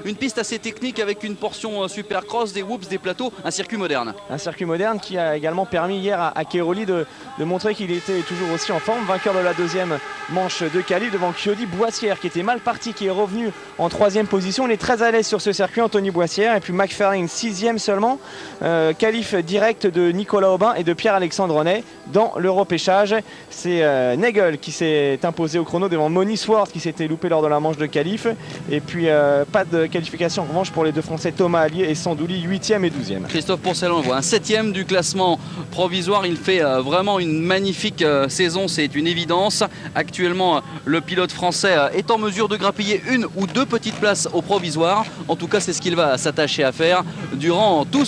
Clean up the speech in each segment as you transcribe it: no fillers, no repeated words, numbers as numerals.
une piste assez technique avec une portion supercross, des whoops, des plateaux, un circuit moderne. Un circuit moderne qui a également permis hier à Cairoli de montrer qu'il était toujours aussi en forme. Vainqueur de la deuxième manche de qualif devant Chiodi Boissière qui était mal parti, qui est revenu en troisième position. Il est très à l'aise sur ce circuit, Anthony Boissière. Et puis McFarlane, sixième seulement. Qualif direct de Nicolas Aubin et de Pierre-Alexandre Renet dans le repêchage. C'est Nagel qui s'est imposé au chrono devant Moni Swart qui s'était loupé lors de la manche de qualif. Et puis pas de qualification en revanche pour les deux Français Thomas Allier et Sandouli, 8e et 12e. Christophe Pourcel, on voit un 7e du classement provisoire. Il fait vraiment une magnifique saison, c'est une évidence. Actuellement, le pilote français est en mesure de grappiller une ou deux petites places au provisoire. En tout cas, c'est ce qu'il va s'attacher à faire durant toute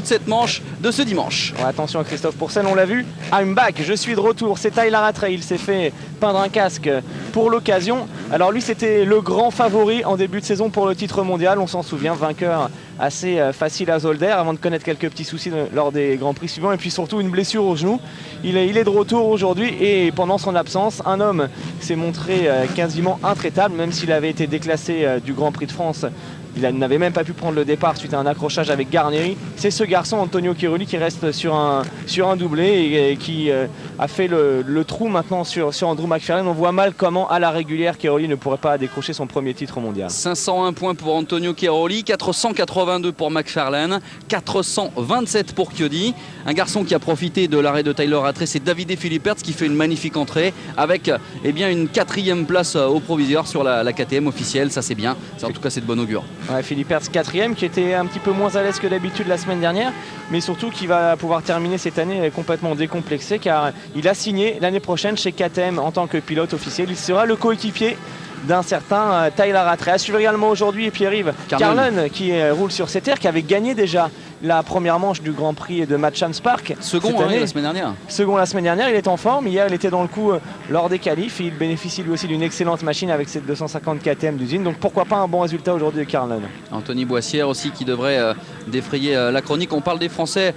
cette manche de ce dimanche. Ouais, attention à Christophe Pourcel, on l'a vu. I'm back, je suis de retour. C'est Tyler Rattray, il s'est fait peindre un casque pour l'occasion. Alors lui, c'était le grand favori en début de saison pour le titre mondial. On s'en souvient, vainqueur assez facile à Zolder avant de connaître quelques petits soucis lors des Grands Prix suivants et puis surtout une blessure au genou. Il est de retour aujourd'hui et pendant son absence, un homme s'est montré quasiment intraitable, même s'il avait été déclassé du Grand Prix de France. Il n'avait même pas pu prendre le départ suite à un accrochage avec Garneri. C'est ce garçon, Antonio Cairoli, qui reste sur un doublé et qui a fait le trou maintenant sur Andrew McFarlane. On voit mal comment, à la régulière, Cairoli ne pourrait pas décrocher son premier titre mondial. 501 points pour Antonio Cairoli, 482 pour McFarlane, 427 pour Chiodi. Un garçon qui a profité de l'arrêt de Tyler Rattray, c'est Davide Philippertz qui fait une magnifique entrée avec une 4e place au provisoire sur la KTM officielle. Ça, c'est bien. En tout cas, c'est de bon augure. Ouais, Philippertz 4e qui était un petit peu moins à l'aise que d'habitude la semaine dernière, mais surtout qui va pouvoir terminer cette année complètement décomplexé car il a signé l'année prochaine chez KTM en tant que pilote officiel. Il sera le coéquipier d'un certain Tyler Rattray. À suivre également aujourd'hui Pierre-Yves Carlon qui roule sur cette terre, qui avait gagné déjà la première manche du Grand Prix de Matchams Park. Second la semaine dernière. Second la semaine dernière, il est en forme. Hier, il était dans le coup lors des qualifs. Il bénéficie lui aussi d'une excellente machine avec cette 250 KTM d'usine. Donc pourquoi pas un bon résultat aujourd'hui de Carlon. Anthony Boissière aussi qui devrait défrayer la chronique. On parle des Français.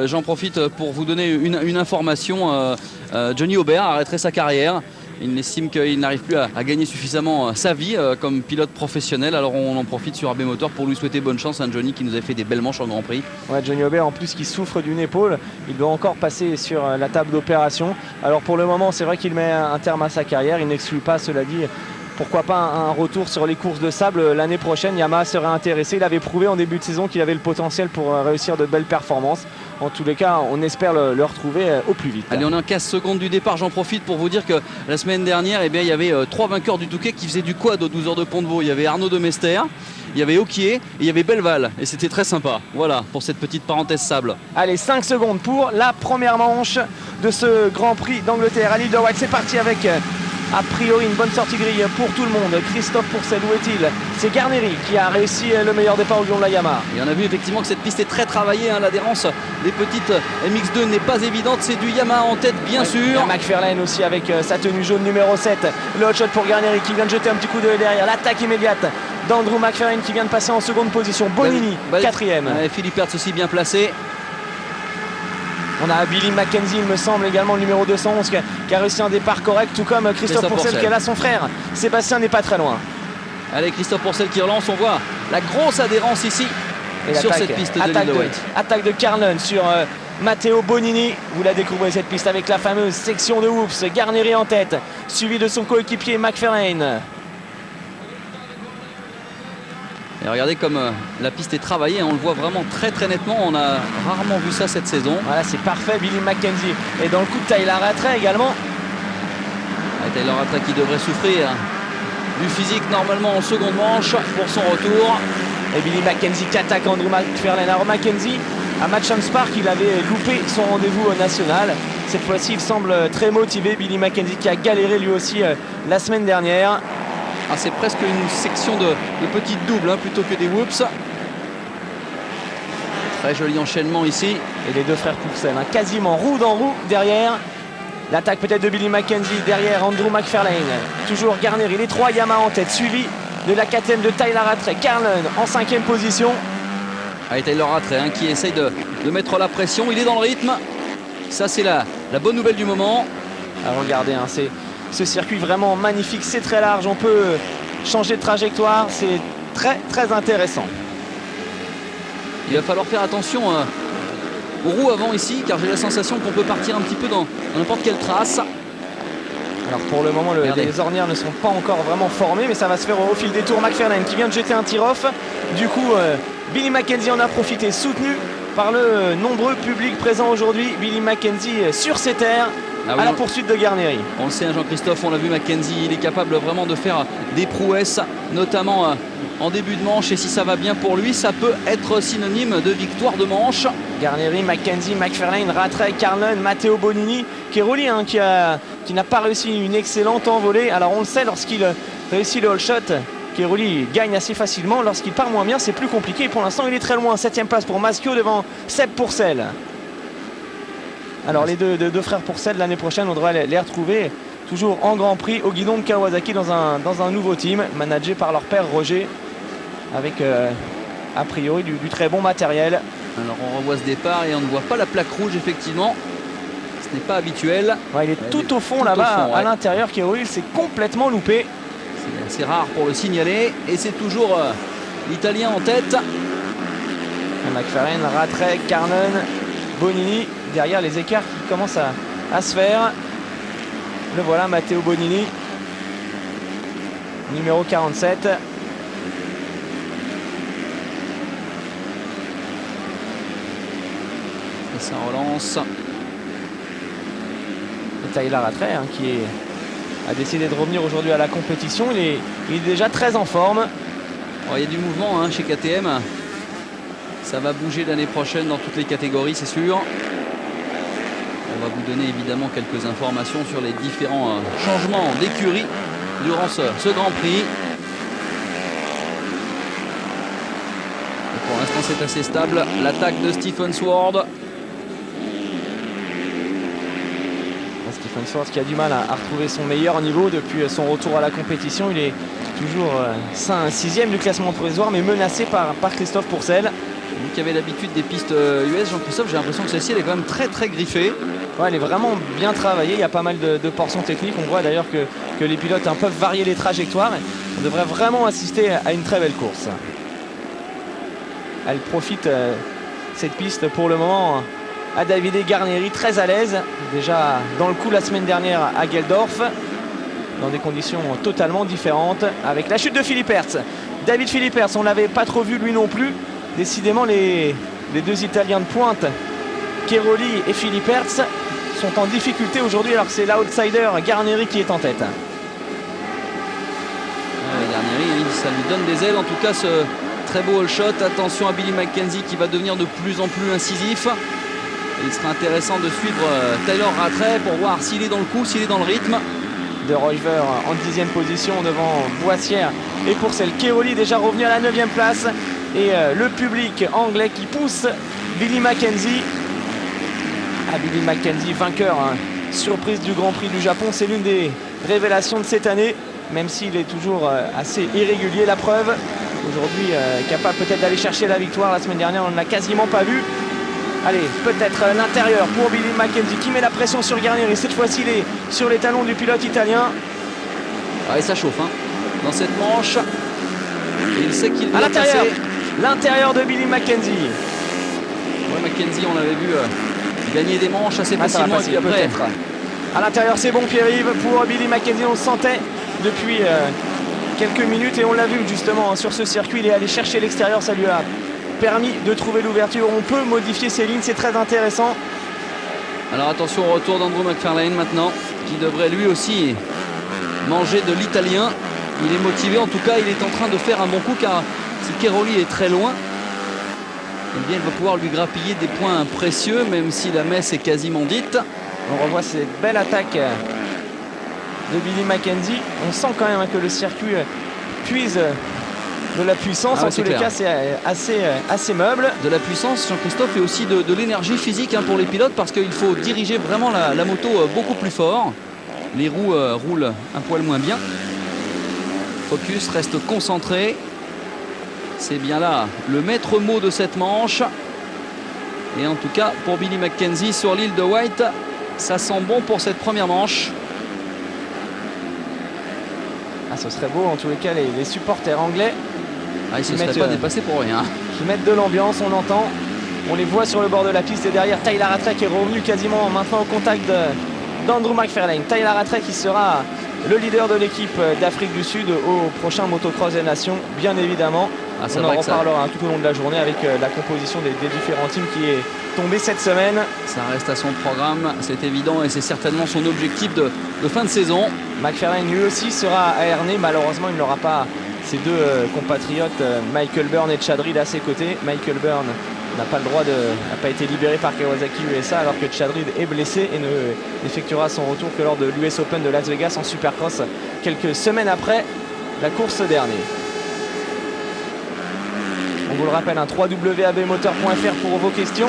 J'en profite pour vous donner une information. Johnny Aubert a arrêté sa carrière. Il estime qu'il n'arrive plus à gagner suffisamment sa vie comme pilote professionnel. Alors on en profite sur RB Motor pour lui souhaiter bonne chance. Johnny qui nous a fait des belles manches en Grand Prix. Ouais, Johnny Aubert en plus qui souffre d'une épaule. Il doit encore passer sur la table d'opération. Alors pour le moment, c'est vrai qu'il met un terme à sa carrière. Il n'exclut pas, cela dit, pourquoi pas un retour sur les courses de sable l'année prochaine. Yamaha serait intéressé. Il avait prouvé en début de saison qu'il avait le potentiel pour réussir de belles performances. En tous les cas, on espère le retrouver au plus vite. Allez, on est en 15 secondes du départ. J'en profite pour vous dire que la semaine dernière, il y avait 3 vainqueurs du Touquet qui faisaient du quad aux 12 heures de Pont-de-Vaux. Il y avait Arnaud de Mester, il y avait Okier et il y avait Belleval. Et c'était très sympa. Voilà pour cette petite parenthèse sable. Allez, 5 secondes pour la première manche de ce Grand Prix d'Angleterre à l'île de Wight. C'est parti avec a priori une bonne sortie grille pour tout le monde. Christophe Pourcel, où est-il? C'est Garneri qui a réussi le meilleur départ au lion de la Yamaha. Et on a vu effectivement que cette piste est très travaillée. L'adhérence des petites MX2 n'est pas évidente. C'est du Yamaha en tête, bien sûr. Et McFarlane aussi avec sa tenue jaune numéro 7. Le hot shot pour Garneri qui vient de jeter un petit coup d'œil derrière. L'attaque immédiate d'Andrew McFarlane qui vient de passer en seconde position. Bonini, 4e. Philippertz aussi bien placé. On a Billy Mackenzie, il me semble, également le numéro 211 qui a réussi un départ correct, tout comme Christophe Pourcel qui est là, son frère. Sébastien n'est pas très loin. Allez, Christophe Pourcel qui relance, on voit la grosse adhérence ici sur cette piste de l'île de Wight. Attaque de Carlon sur Matteo Bonini. Vous la découvrez cette piste avec la fameuse section de whoops. Garneri en tête, suivi de son coéquipier McFarlane. Et regardez comme la piste est travaillée, on le voit vraiment très nettement, on a rarement vu ça cette saison. Voilà, c'est parfait, Billy Mackenzie. Et dans le coup de Tyler Rattray également. Tyler Rattray qui devrait souffrir du physique normalement en seconde manche pour son retour. Et Billy Mackenzie qui attaque Andrew McFarlane. Alors Mackenzie, à Matchams Park, il avait loupé son rendez-vous au national. Cette fois-ci, il semble très motivé. Billy Mackenzie qui a galéré lui aussi la semaine dernière. C'est presque une section de petites doubles plutôt que des whoops. Très joli enchaînement ici. Et les deux frères Pourcel, quasiment roue dans roue derrière. L'attaque peut-être de Billy Mackenzie derrière Andrew McFarlane. Toujours Garneri, les 3 Yamaha en tête, suivi de la KTM de Tyler Rattray. Carlon en 5e position. Tyler Rattray qui essaye de mettre la pression. Il est dans le rythme. Ça, c'est la bonne nouvelle du moment. Alors, regardez, c'est ce circuit vraiment magnifique. C'est très large. On peut changer de trajectoire. C'est très très intéressant. Il va falloir faire attention aux roues avant ici, car j'ai la sensation qu'on peut partir un petit peu dans n'importe quelle trace. Alors pour le moment, les ornières ne sont pas encore vraiment formées, mais ça va se faire au fil des tours. McFarlane qui vient de jeter un tir-off. Du coup, Billy Mackenzie en a profité, soutenu par le nombreux public présent aujourd'hui. Billy Mackenzie sur ses terres, à la poursuite de Garneri. On le sait, Jean-Christophe, on l'a vu, Mackenzie, il est capable vraiment de faire des prouesses, notamment en début de manche. Et si ça va bien pour lui, ça peut être synonyme de victoire de manche. Garneri, Mackenzie, McFarlane, Rattray, Carlin, Matteo Bonini, Cairoli qui n'a pas réussi une excellente envolée. Alors on le sait, lorsqu'il réussit le all shot, Cairoli gagne assez facilement. Lorsqu'il part moins bien, c'est plus compliqué. Pour l'instant, il est très loin. 7e place pour Maschio devant Seb Pourcel. Alors les deux frères Pourcel, l'année prochaine, on devrait les retrouver toujours en Grand Prix au guidon de Kawasaki dans un nouveau team, managé par leur père Roger, avec a priori du très bon matériel. Alors on revoit ce départ et on ne voit pas la plaque rouge, effectivement. Ce n'est pas habituel. Ouais, il est tout au fond là-bas, à l'intérieur. Cairoli s'est complètement loupé. C'est assez rare pour le signaler. Et c'est toujours l'Italien en tête. McFarlane, Rattray, Carlin, Bonini. Derrière, les écarts qui commencent à se faire. Le voilà, Matteo Bonini, numéro 47. Et ça relance. Et Tyler Rattray qui a décidé de revenir aujourd'hui à la compétition. Il est déjà très en forme. Il y a du mouvement chez KTM. Ça va bouger l'année prochaine dans toutes les catégories, c'est sûr. On va vous donner évidemment quelques informations sur les différents changements d'écurie durant ce Grand Prix. Et pour l'instant, c'est assez stable. L'attaque de Stephen Sword. Stephen Sword qui a du mal à retrouver son meilleur niveau depuis son retour à la compétition. Il est toujours 6e du classement provisoire, mais menacé par Christophe Pourcel. Vous qui avez l'habitude des pistes US, Jean-Christophe, j'ai l'impression que celle-ci elle est quand même très très griffée. Ouais, elle est vraiment bien travaillée, il y a pas mal de portions techniques. On voit d'ailleurs que les pilotes peuvent varier les trajectoires. On devrait vraiment assister à une très belle course. Elle profite, cette piste, pour le moment, à Davide Garneri, très à l'aise. Déjà dans le coup la semaine dernière à Geldorf, dans des conditions totalement différentes, avec la chute de Philippe Hertz. David Philippe Hertz, on ne l'avait pas trop vu lui non plus. Décidément, les deux Italiens de pointe, Cairoli et Philippe Hertz, sont en difficulté aujourd'hui, alors que c'est l'outsider Garneri qui est en tête. Garneri, ça lui donne des ailes. En tout cas, ce très beau all shot. Attention à Billy Mackenzie qui va devenir de plus en plus incisif. Et il sera intéressant de suivre Tyler Rattray pour voir s'il est dans le coup, s'il est dans le rythme. De Roiver en 10e position devant Boissière et Pourcel. Cairoli déjà revenu à la 9e place. Et le public anglais qui pousse Billy Mackenzie. Billy Mackenzie, vainqueur, surprise du Grand Prix du Japon. C'est l'une des révélations de cette année, même s'il est toujours assez irrégulier. La preuve, aujourd'hui, capable peut-être d'aller chercher la victoire. La semaine dernière, on ne l'a quasiment pas vu. Allez, peut-être l'intérieur pour Billy Mackenzie qui met la pression sur Garneri. Cette fois-ci, il est sur les talons du pilote italien. Et ça chauffe dans cette manche. Et il sait qu'il doit passer. passer. L'intérieur de Billy Mackenzie. Ouais, Mackenzie, on l'avait vu gagner des manches assez facilement. Et puis après, à l'intérieur, c'est bon, Pierre-Yves, pour Billy Mackenzie. On le sentait depuis quelques minutes et on l'a vu justement sur ce circuit. Il est allé chercher l'extérieur, ça lui a permis de trouver l'ouverture. On peut modifier ses lignes, c'est très intéressant. Alors attention au retour d'Andrew McFarlane maintenant, qui devrait lui aussi manger de l'italien. Il est motivé, en tout cas il est en train de faire un bon coup, car si Cairoli est très loin, eh bien il va pouvoir lui grappiller des points précieux, même si la messe est quasiment dite. On revoit cette belle attaque de Billy Mackenzie. On sent quand même que le circuit puise de la puissance. En tous les cas, c'est assez meuble. De la puissance, Jean-Christophe, et aussi de l'énergie physique pour les pilotes, parce qu'il faut diriger vraiment la moto beaucoup plus fort. Les roues roulent un poil moins bien. Focus, reste concentré. C'est bien là le maître mot de cette manche. Et en tout cas, pour Billy Mackenzie sur l'île de White, ça sent bon pour cette première manche. Ce serait beau, en tous les cas, les supporters anglais Ah, ils ne se seraient pas dépassés pour rien. Qui mettent de l'ambiance, on entend. On les voit sur le bord de la piste et derrière Tyler Rattray qui est revenu quasiment maintenant au contact d'Andrew McFarlane. Tyler Rattray qui sera le leader de l'équipe d'Afrique du Sud au prochain Motocross des Nations, bien évidemment. Ah, on en reparlera tout au long de la journée avec la composition des différents teams qui est tombée cette semaine. Ça reste à son programme, c'est évident, et c'est certainement son objectif de fin de saison. McFarlane lui aussi sera à Ernée. Malheureusement, il n'aura pas ses deux compatriotes Michael Byrne et Chad Reed à ses côtés. Michael Byrne n'a pas été libéré par Kawasaki USA, alors que Chad Reed est blessé et n'effectuera son retour que lors de l'US Open de Las Vegas en Supercross quelques semaines après la course d'Ernée. On vous le rappelle, un www.abmoteur.fr pour vos questions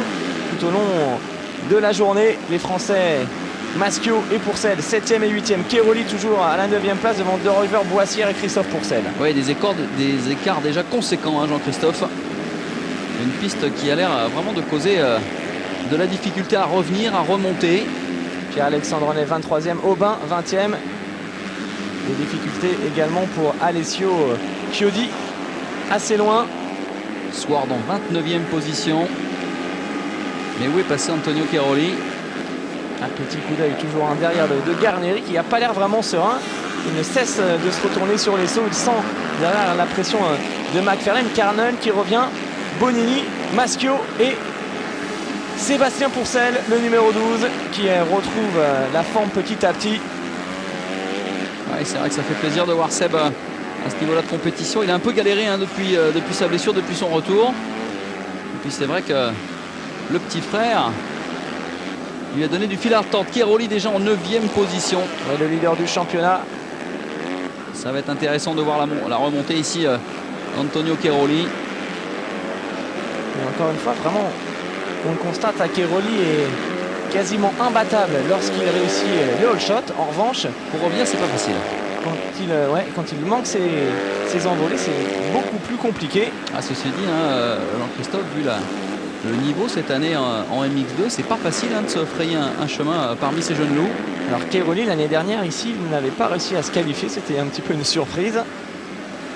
tout au long de la journée. Les Français Maschio et Pourcel 7e et 8e. Keroli toujours à la 9e place devant De Ruyver, Boissière et Christophe Pourcel. Oui, des écarts déjà conséquents, hein, Jean-Christophe. Une piste qui a l'air vraiment de causer de la difficulté à revenir, à remonter. Pierre-Alexandre Honnet 23e, Aubin 20e. Des difficultés également pour Alessio Chiodi, assez loin. Sward en 29e position. Mais où est passé Antonio Keroli? Un petit coup d'œil toujours derrière de Garneri qui n'a pas l'air vraiment serein. Il ne cesse de se retourner sur les sauts. Il sent derrière la pression de McFarlane. Carnon qui revient. Bonini, Maschio et Sébastien Pourcel, le numéro 12, qui retrouve la forme petit à petit. Ouais, c'est vrai que ça fait plaisir de voir Seb à ce niveau-là de compétition. Il a un peu galéré hein, depuis sa blessure, depuis son retour. Et puis c'est vrai que le petit frère lui a donné du fil à retordre. Keroli déjà en 9e position. Ouais, le leader du championnat. Ça va être intéressant de voir la remontée ici d'Antonio Keroli. Et encore une fois, vraiment, on le constate, à Keroli est quasiment imbattable lorsqu'il réussit le all shot. En revanche, pour revenir, c'est pas facile. Quand il manque ses envolées, c'est beaucoup plus compliqué. Ah, ceci dit, hein, Jean-Christophe, vu le niveau cette année en MX2, c'est pas facile hein, de se frayer un chemin parmi ces jeunes loups. Alors Keroli, l'année dernière, ici, il n'avait pas réussi à se qualifier. C'était un petit peu une surprise.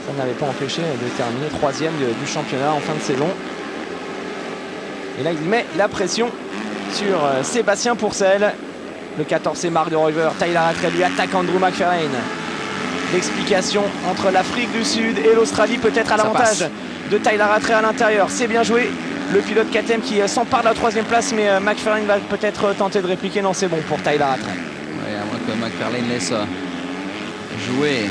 Ça n'avait pas empêché de terminer 3e du championnat en fin de saison. Et là, il met la pression sur Sébastien Pourcel. Le 14, c'est Marc De Ruyver. Tyler Rattray lui attaque Andrew McFarlane. L'explication entre l'Afrique du Sud et l'Australie, peut-être à l'avantage de Tyler Rattray à l'intérieur. C'est bien joué. Le pilote KTM qui s'empare de la 3e place, mais McFarlane va peut-être tenter de répliquer. Non, c'est bon pour Tyler Rattray. Oui, à moins que McFarlane laisse jouer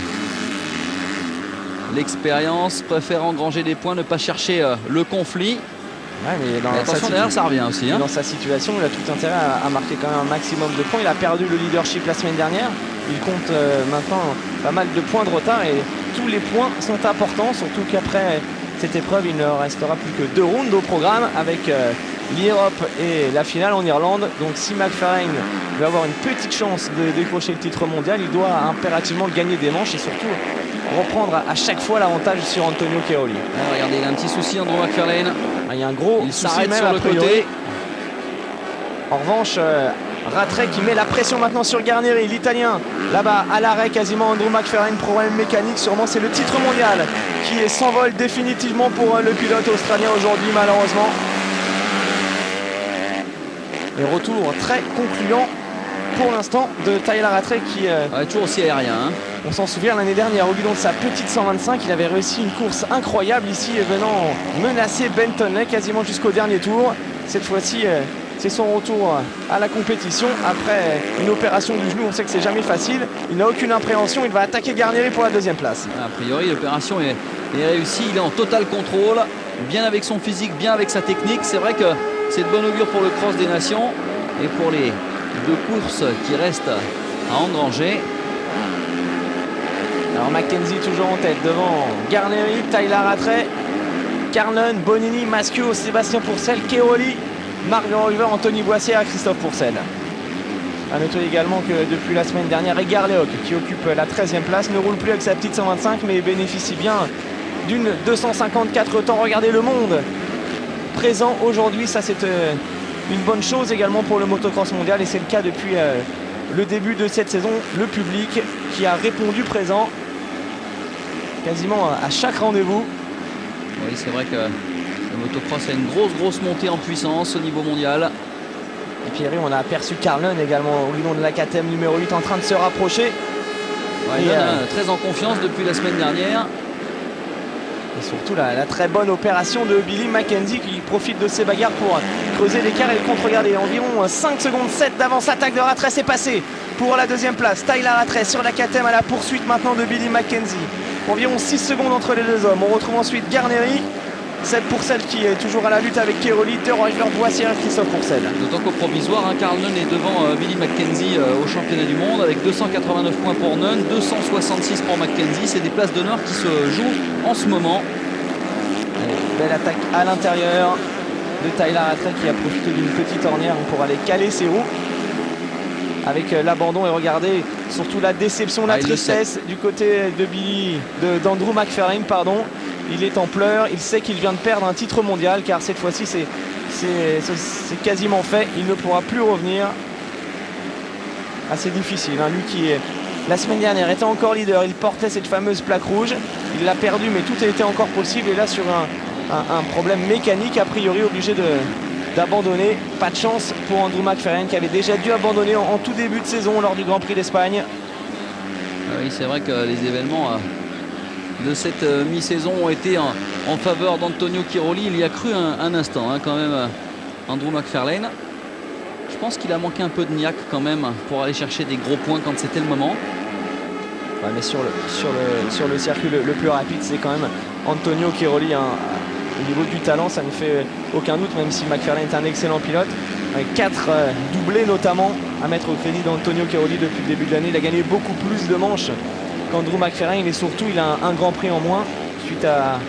l'expérience, préfère engranger des points, ne pas chercher le conflit. Ouais, mais attention, derrière ça revient aussi. Hein. Dans sa situation, il a tout intérêt à marquer quand même un maximum de points. Il a perdu le leadership la semaine dernière. Il compte maintenant pas mal de points de retard et tous les points sont importants, surtout qu'après cette épreuve, il ne restera plus que 2 rounds au programme avec l'Europe et la finale en Irlande. Donc si McFarlane veut avoir une petite chance de décrocher le titre mondial, il doit impérativement gagner des manches et surtout reprendre à chaque fois l'avantage sur Antonio Keroli. Ah, regardez, il a un petit souci, Andrew McFarlane. Ah, il y a un gros souci même sur le côté. En revanche, Rattray qui met la pression maintenant sur Garneri, l'Italien, là-bas à l'arrêt quasiment. Andrew McFarlane, problème mécanique, sûrement c'est le titre mondial qui s'envole définitivement pour le pilote australien aujourd'hui malheureusement. Et retour très concluant pour l'instant de Tyler Rattray qui toujours aussi aérien. Hein. On s'en souvient l'année dernière au guidon de sa petite 125, il avait réussi une course incroyable ici venant menacer Benton quasiment jusqu'au dernier tour. Cette fois-ci c'est son retour à la compétition après une opération du genou. On sait que c'est jamais facile, il n'a aucune appréhension, il va attaquer Garneri pour la 2e place. A priori l'opération est réussie, il est en total contrôle, bien avec son physique, bien avec sa technique. C'est vrai que c'est de bon augure pour le Cross des Nations et pour les 2 courses qui restent à engranger. Alors Mackenzie toujours en tête devant Garneri, Tyler Rattray, Carnon, Bonini, Maschio, Sébastien Pourcel, Keroli, Marc De Ruyver, Anthony Boissière, Christophe Pourcel. A noter également que depuis la semaine dernière, Edgar Lehoc qui occupe la 13e place ne roule plus avec sa petite 125 mais bénéficie bien d'une 254 temps. Regardez le monde présent aujourd'hui, ça c'est une bonne chose également pour le motocross mondial et c'est le cas depuis le début de cette saison. Le public qui a répondu présent quasiment à chaque rendez-vous. Oui, c'est vrai que le motocross a une grosse montée en puissance au niveau mondial. Et puis on a aperçu Carl Nunn également au guidon de la KTM numéro 8 en train de se rapprocher. Ouais, très en confiance depuis la semaine dernière. Et surtout la très bonne opération de Billy Mackenzie qui profite de ses bagarres pour creuser l'écart et le contre. Regardez, environ 5 secondes 7 d'avance. L'attaque de Rattray est passée pour la deuxième place. Tyler Rattray sur la KTM à la poursuite maintenant de Billy Mackenzie. Environ 6 secondes entre les deux hommes. On retrouve ensuite Garneri. Seb Pourcel qui est toujours à la lutte avec Keroli, De Roger, Boissière et Christophe Pourcel. D'autant qu'au provisoire, Carl Nunn est devant Billy Mackenzie au championnat du monde avec 289 points pour Nunn, 266 pour Mackenzie. C'est des places d'honneur qui se jouent en ce moment. Belle attaque à l'intérieur de Tyler Rattray qui a profité d'une petite ornière pour aller caler ses roues avec l'abandon. Et regardez surtout la déception, la tristesse du côté de d'Andrew McFarlane, pardon. Il est en pleurs, il sait qu'il vient de perdre un titre mondial car cette fois-ci c'est quasiment fait, il ne pourra plus revenir. Assez difficile, hein. Lui qui la semaine dernière était encore leader, il portait cette fameuse plaque rouge, il l'a perdu mais tout a été encore possible et là sur un problème mécanique a priori obligé d'abandonner. Pas de chance pour Andrew McFarlane qui avait déjà dû abandonner en tout début de saison lors du Grand Prix d'Espagne. Oui, c'est vrai que les événements de cette mi-saison ont été en faveur d'Antonio Cairoli. Il y a cru un instant, hein, quand même, Andrew McFarlane. Je pense qu'il a manqué un peu de niaque quand même pour aller chercher des gros points quand c'était le moment. Ouais, mais sur le circuit le plus rapide, c'est quand même Antonio Cairoli. Au niveau du talent, ça ne fait aucun doute, même si McFarlane est un excellent pilote. 4 doublés notamment à mettre au crédit d'Antonio Cairoli depuis le début de l'année. Il a gagné beaucoup plus de manches qu'Andrew McFarlane et surtout il a un Grand Prix en moins suite à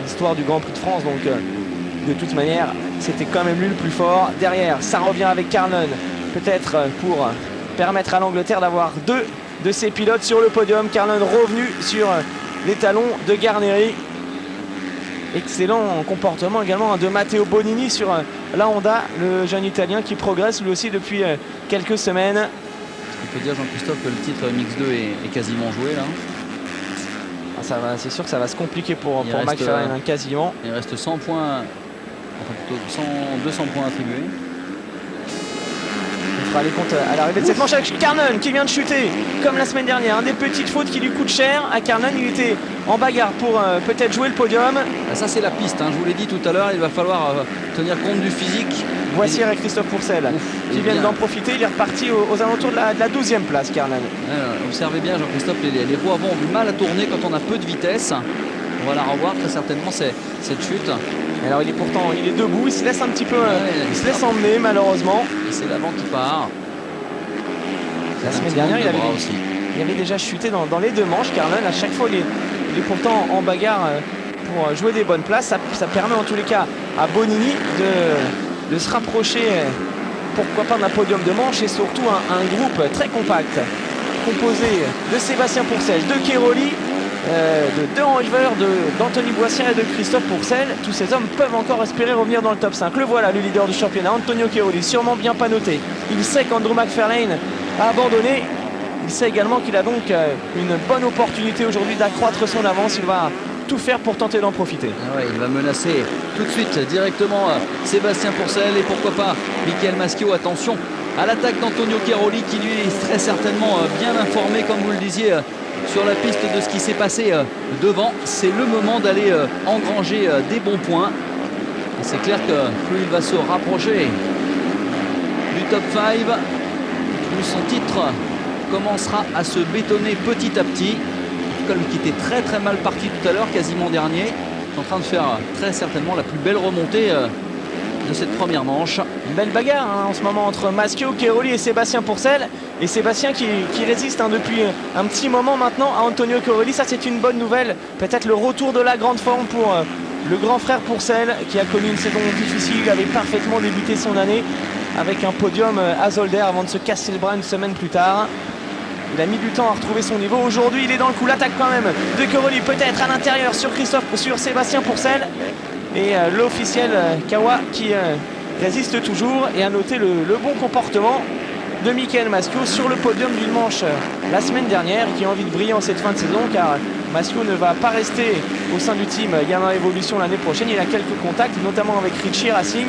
l'histoire du Grand Prix de France. Donc de toute manière, c'était quand même lui le plus fort. Derrière, ça revient avec Carl Nunn, peut-être pour permettre à l'Angleterre d'avoir 2 de ses pilotes sur le podium. Carl Nunn revenu sur les talons de Garneri. Excellent comportement également de Matteo Bonini sur la Honda, le jeune Italien qui progresse lui aussi depuis quelques semaines. On peut dire, Jean-Christophe, que le titre Mix2 est quasiment joué là. C'est sûr que ça va se compliquer pour McFarlane, hein, quasiment. Il reste 100 points, enfin plutôt 200 points attribués. On fera les comptes à l'arrivée de cette manche avec Carl Nunn qui vient de chuter comme la semaine dernière. Des petites fautes qui lui coûtent cher à Carl Nunn. Il était en bagarre pour peut-être jouer le podium. Ça c'est la piste, hein. Je vous l'ai dit tout à l'heure, il va falloir tenir compte du physique. Voici avec Christophe Pourcel qui vient d'en profiter. Il est reparti aux alentours de la 12e place, Carl Nunn. Observez bien, Jean-Christophe, les roues avant ont du mal à tourner quand on a peu de vitesse. On va la revoir très certainement cette chute. Alors il est debout, il se laisse un petit peu, il se laisse emmener malheureusement. Et c'est l'avant qui part. La semaine dernière, il avait déjà chuté dans les 2 manches. Carl Nunn, à chaque fois, il est pourtant en bagarre pour jouer des bonnes places. Ça permet en tous les cas à Bonini de se rapprocher, pourquoi pas d'un podium de manche, et surtout un groupe très compact composé de Sébastien Pourcel, de Cairoli, de Roger, d'Anthony Boissière et de Christophe Pourcel. Tous ces hommes peuvent encore espérer revenir dans le top 5. Le voilà, le leader du championnat, Antonio Cairoli, sûrement bien pas noté. Il sait qu'Andrew McFarlane a abandonné. Il sait également qu'il a donc une bonne opportunité aujourd'hui d'accroître son avance. Il va tout faire pour tenter d'en profiter. Ah ouais, il va menacer tout de suite directement Sébastien Pourcel et pourquoi pas Michael Maschio. Attention à l'attaque d'Antonio Cairoli qui lui est très certainement bien informé, comme vous le disiez, sur la piste de ce qui s'est passé devant. C'est le moment d'aller engranger des bons points. Et c'est clair que plus il va se rapprocher du top 5, plus son titre commencera à se bétonner petit à petit. Colm qui était très mal parti tout à l'heure, quasiment dernier, est en train de faire très certainement la plus belle remontée de cette première manche. Une belle bagarre hein, en ce moment entre Maschio, Cairoli et Sébastien Pourcel. Et Sébastien qui résiste hein, depuis un petit moment maintenant à Antonio Cairoli. Ça c'est une bonne nouvelle. Peut-être le retour de la grande forme pour le grand frère Pourcel qui a connu une saison difficile. Il avait parfaitement débuté son année avec un podium à Zolder avant de se casser le bras une semaine plus tard. Il a mis du temps à retrouver son niveau. Aujourd'hui, il est dans le coup. L'attaque quand même de Cairoli, peut-être à l'intérieur sur Sébastien Pourcel. Et l'officiel Kawa qui résiste toujours. Et à noter le bon comportement de Michael Maschio sur le podium du dimanche la semaine dernière, qui a envie de briller en cette fin de saison, car Maschio ne va pas rester au sein du team Yamaha Evolution l'année prochaine. Il a quelques contacts, notamment avec Richie Racing.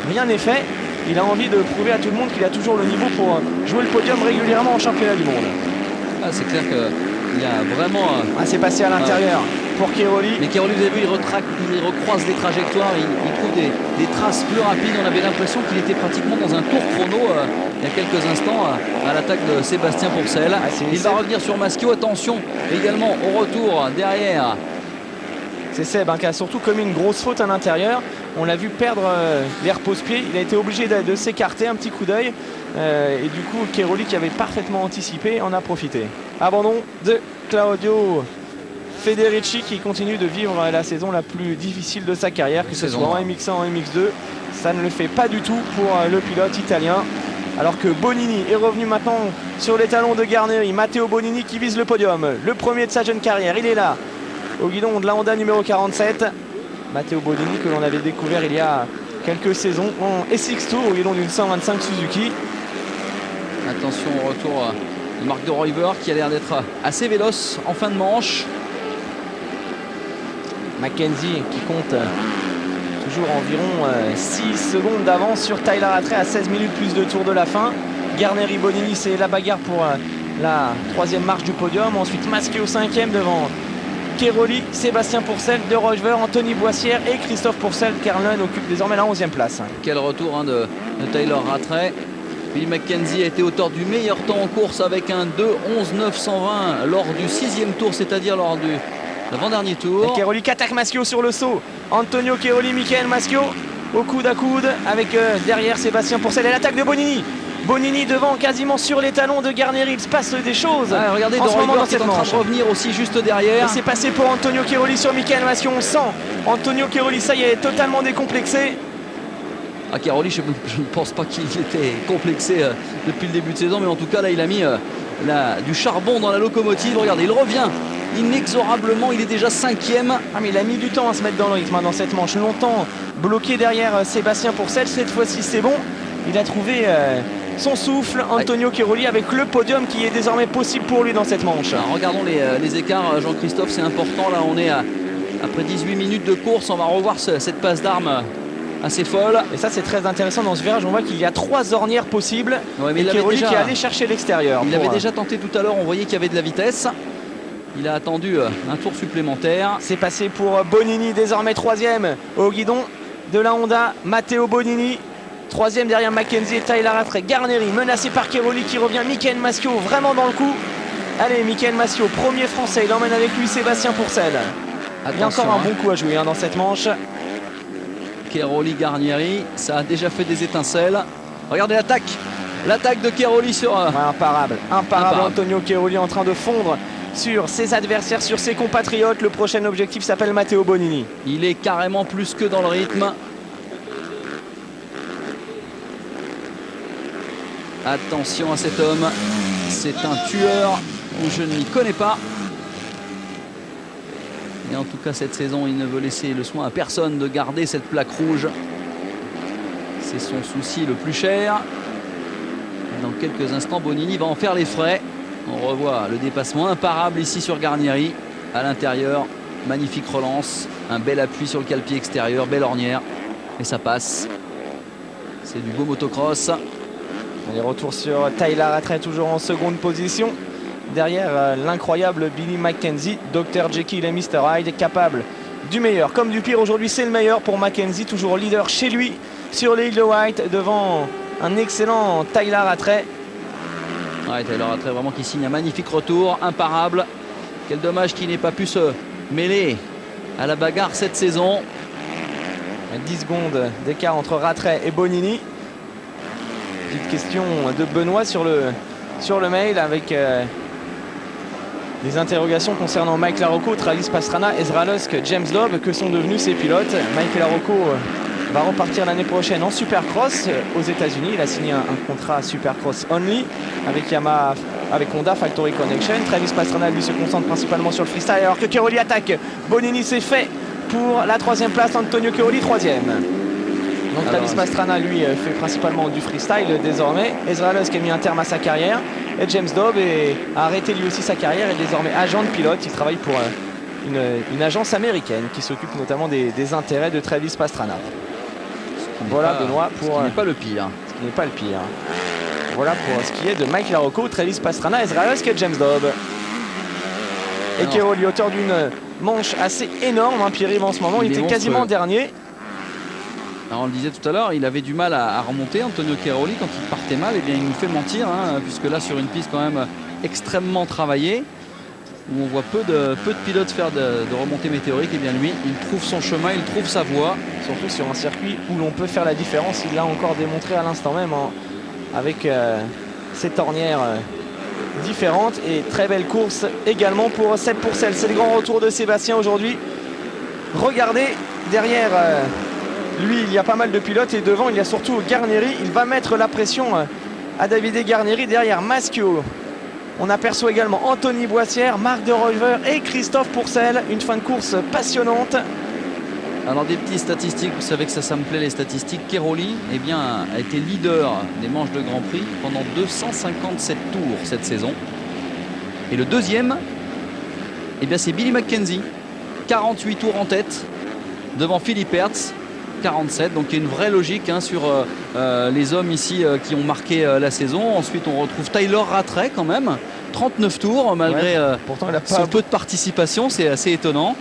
Rien n'est fait. Il a envie de prouver à tout le monde qu'il a toujours le niveau pour jouer le podium régulièrement en championnat du monde. Ah, c'est clair qu'il y a vraiment... c'est passé à l'intérieur pour Cairoli. Mais Cairoli, vous avez vu, il recroise des trajectoires, il trouve des traces plus rapides. On avait l'impression qu'il était pratiquement dans un tour chrono il y a quelques instants à l'attaque de Sébastien Pourcel. Il va revenir sur Maschio. Attention également au retour derrière. C'est Seb qui a surtout commis une grosse faute à l'intérieur. On l'a vu perdre les repose-pieds. Il a été obligé de s'écarter, un petit coup d'œil. Et du coup, Cairoli, qui avait parfaitement anticipé, en a profité. Abandon de Claudio Federici, qui continue de vivre la saison la plus difficile de sa carrière, que ce soit en MX1, en MX2. Ça ne le fait pas du tout pour le pilote italien. Alors que Bonini est revenu maintenant sur les talons de Garneri. Matteo Bonini qui vise le podium. Le premier de sa jeune carrière, il est là, au guidon de la Honda numéro 47. Matteo Bonini, que l'on avait découvert il y a quelques saisons en SX Tour, au guidon d'une 125 Suzuki. Attention au retour de Marc de Ruyver, qui a l'air d'être assez véloce en fin de manche. Mackenzie qui compte toujours environ 6 secondes d'avance sur Tyler Rattray à 16 minutes plus de tours de la fin. Garneri Bonini, c'est la bagarre pour la troisième marche du podium. Ensuite Maschio 5e devant Cairoli, Sébastien Pourcel, De Rochever, Anthony Boissière et Christophe Pourcel. Carlin occupe désormais la 11e place. Quel retour de Tyler Rattray. Billy Mackenzie a été auteur du meilleur temps en course avec un 2:11.920 lors du 6e tour, c'est-à-dire lors du l'avant-dernier tour. Et Cairoli qui attaque Maschio sur le saut. Antonio Cairoli, Michael Maschio au coude à coude avec derrière Sébastien Pourcel et l'attaque de Bonini. Bonini devant, quasiment sur les talons de Garneri. Il se passe des choses. Regardez, en ce moment dans cette manche. Revenir aussi juste derrière. Et c'est passé pour Antonio Cairoli sur Michael Maschio. On sent Antonio Cairoli, ça y est, totalement décomplexé. Cairoli, je ne pense pas qu'il était complexé depuis le début de saison, mais en tout cas là il a mis du charbon dans la locomotive. Regardez, il revient inexorablement, il est déjà 5e. Mais il a mis du temps à se mettre dans le rythme dans cette manche, longtemps bloqué derrière Sébastien Pourcel. Cette fois-ci c'est bon, il a trouvé son souffle, Antonio Cairoli, avec le podium qui est désormais possible pour lui dans cette manche. Alors, regardons les écarts, Jean-Christophe, c'est important. Là on est après 18 minutes de course, on va revoir cette passe d'armes assez folle. Et ça c'est très intéressant dans ce virage, on voit qu'il y a 3 ornières possibles. Mais Cairoli qui est allé chercher l'extérieur. Il avait déjà tenté tout à l'heure, on voyait qu'il y avait de la vitesse. Il a attendu un tour supplémentaire. C'est passé pour Bonini, désormais 3e au guidon de la Honda. Matteo Bonini, 3e derrière Mackenzie et Tyler Rattray. Garneri menacé par Cairoli qui revient. Michael Maschio vraiment dans le coup. Allez, Michael Maschio, premier français, il emmène avec lui Sébastien Pourcel. Il y a encore un bon coup à jouer dans cette manche. Cairoli, Garneri, ça a déjà fait des étincelles. Regardez l'attaque de Cairoli sur... imparable Antonio Cairoli en train de fondre sur ses adversaires, sur ses compatriotes. Le prochain objectif s'appelle Matteo Bonini. Il est carrément plus que dans le rythme. Attention à cet homme, c'est un tueur que je ne m'y connais pas. Et en tout cas cette saison il ne veut laisser le soin à personne de garder cette plaque rouge. C'est son souci le plus cher. Dans quelques instants Bonini va en faire les frais. On revoit le dépassement imparable ici sur Garneri. À l'intérieur, magnifique relance, un bel appui sur le cale-pied extérieur, belle ornière. Et ça passe. C'est du beau motocross. Les retours sur Tyler Rattray, toujours en seconde position. Derrière l'incroyable Billy Mackenzie, Dr Jekyll et Mr Hyde, capable du meilleur comme du pire. Aujourd'hui c'est le meilleur pour Mackenzie, toujours leader chez lui sur l'île de White devant un excellent Tyler Rattray. Tyler Rattray vraiment qui signe un magnifique retour, imparable. Quel dommage qu'il n'ait pas pu se mêler à la bagarre cette saison. 10 secondes d'écart entre Rattray et Bonini. Petite question de Benoît sur le mail avec des interrogations concernant Mike Larocco, Travis Pastrana, Ezra Lusk, James Lobb. Que sont devenus ces pilotes? Mike Larocco va repartir l'année prochaine en Supercross aux États-Unis. Il a signé un contrat Supercross only avec Yamaha, avec Honda Factory Connection. Travis Pastrana lui se concentre principalement sur le freestyle alors que Cairoli attaque. Bonini, c'est fait pour la 3e place. Antonio Cairoli 3e. Donc Travis Pastrana, lui, fait principalement du freestyle désormais. Ezra Lusk qui a mis un terme à sa carrière. Et James Dobb a arrêté lui aussi sa carrière et est désormais agent de pilote. Il travaille pour une agence américaine qui s'occupe notamment des intérêts de Travis Pastrana. Voilà Benoît pour... Ce qui n'est pas le pire. Ce qui n'est pas le pire. Voilà pour ce qui est de Mike Larocco, Travis Pastrana, Ezra Lusk et James Dobb. Et Cairoli, auteur d'une manche assez énorme, hein, Pierre-Yves en ce moment, il était quasiment dernier. Alors on le disait tout à l'heure, il avait du mal à remonter, Antonio Cairoli, quand il partait mal, et bien il nous fait mentir, hein, puisque là sur une piste quand même extrêmement travaillée, où on voit peu de pilotes faire de remontées météoriques, et bien lui, il trouve son chemin, il trouve sa voie. Surtout sur un circuit où l'on peut faire la différence, il l'a encore démontré à l'instant même, hein, avec cette ornière différentes et très belle course également pour Seb Pourcel. C'est le grand retour de Sébastien aujourd'hui. Regardez derrière lui, il y a pas mal de pilotes et devant il y a surtout Garnieri. Il va mettre la pression à Davide Garnieri. Derrière Maschio, on aperçoit également Anthony Boissière, Marc de Ruyver et Christophe Pourcel. Une fin de course passionnante. Alors des petites statistiques, vous savez que ça me plaît les statistiques. Cairoli a été leader des manches de Grand Prix pendant 257 tours cette saison. Et le deuxième, c'est Billy Mackenzie, 48 tours en tête, devant Philippe Hertz, 47. Donc il y a une vraie logique sur les hommes ici qui ont marqué la saison. Ensuite on retrouve Tyler Rattray quand même, 39 tours malgré pourtant, il a son peu de participation, c'est assez étonnant.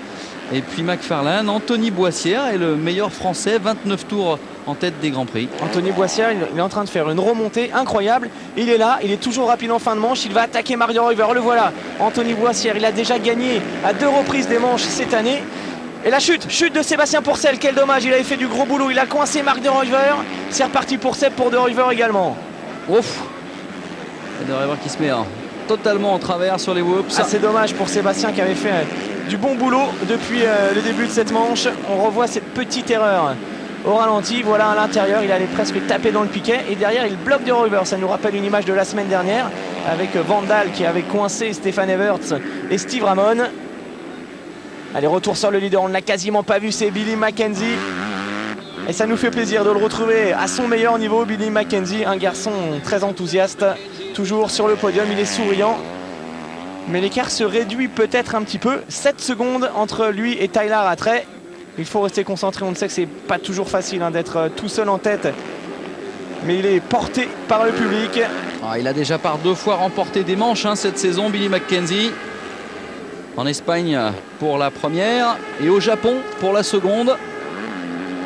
Et puis McFarlane, Anthony Boissière est le meilleur français, 29 tours en tête des Grands Prix. Anthony Boissière, il est en train de faire une remontée incroyable. Il est là, il est toujours rapide en fin de manche. Il va attaquer Marc de Ruyver, le voilà. Anthony Boissière, il a déjà gagné à 2 reprises des manches cette année. Et la chute de Sébastien Pourcel, quel dommage, il avait fait du gros boulot. Il a coincé Marc de Ruyver. C'est reparti pour Seb, pour de Ruyver également. Ouf, et de Ruyver qui se met totalement en travers sur les whoops. C'est dommage pour Sébastien qui avait fait du bon boulot depuis le début de cette manche. On revoit cette petite erreur au ralenti. Voilà à l'intérieur, il allait presque taper dans le piquet et derrière il bloque de Ruyver. Ça nous rappelle une image de la semaine dernière avec Vandal qui avait coincé Stéphane Everts et Steve Ramon. Allez, retour sur le leader, on ne l'a quasiment pas vu, c'est Billy Mackenzie. Et ça nous fait plaisir de le retrouver à son meilleur niveau, Billy Mackenzie, un garçon très enthousiaste, toujours sur le podium, il est souriant. Mais l'écart se réduit peut-être un petit peu. 7 secondes entre lui et Tyler Rattray. Il faut rester concentré. On ne sait que c'est pas toujours facile d'être tout seul en tête. Mais il est porté par le public. Il a déjà par 2 fois remporté des manches cette saison, Billy Mackenzie. En Espagne pour la première et au Japon pour la seconde.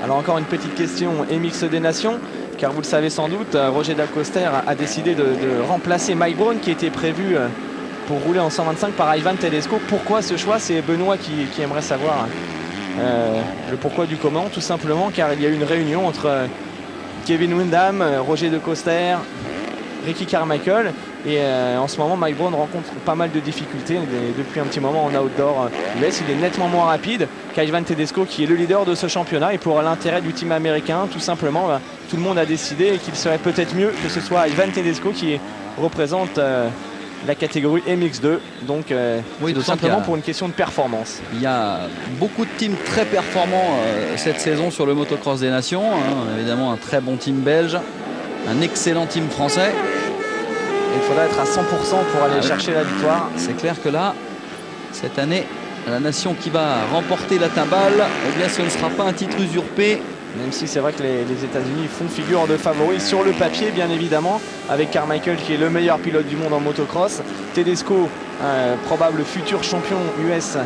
Alors encore une petite question MX des Nations. Car vous le savez sans doute, Roger Dacoster a décidé de remplacer Mike Brown qui était prévu pour rouler en 125 par Ivan Tedesco. Pourquoi ce choix? C'est Benoît qui aimerait savoir le pourquoi du comment, tout simplement car il y a eu une réunion entre Kevin Windham, Roger Dacoster, Ricky Carmichael et en ce moment Mike Brown rencontre pas mal de difficultés depuis un petit moment en outdoor US. Il est nettement moins rapide qu'Ivan Tedesco qui est le leader de ce championnat et pour l'intérêt du team américain tout simplement tout le monde a décidé qu'il serait peut-être mieux que ce soit Ivan Tedesco qui représente la catégorie MX2, donc oui, tout simplement pour une question de performance. Il y a beaucoup de teams très performants cette saison sur le motocross des nations, évidemment un très bon team belge, un excellent team français. Il faudra être à 100% pour aller chercher la victoire. C'est clair que là, cette année, la nation qui va remporter la timbale, ce ne sera pas un titre usurpé. Même si c'est vrai que les États-Unis font figure de favoris sur le papier, bien évidemment, avec Carmichael qui est le meilleur pilote du monde en motocross, Tedesco, probable futur champion US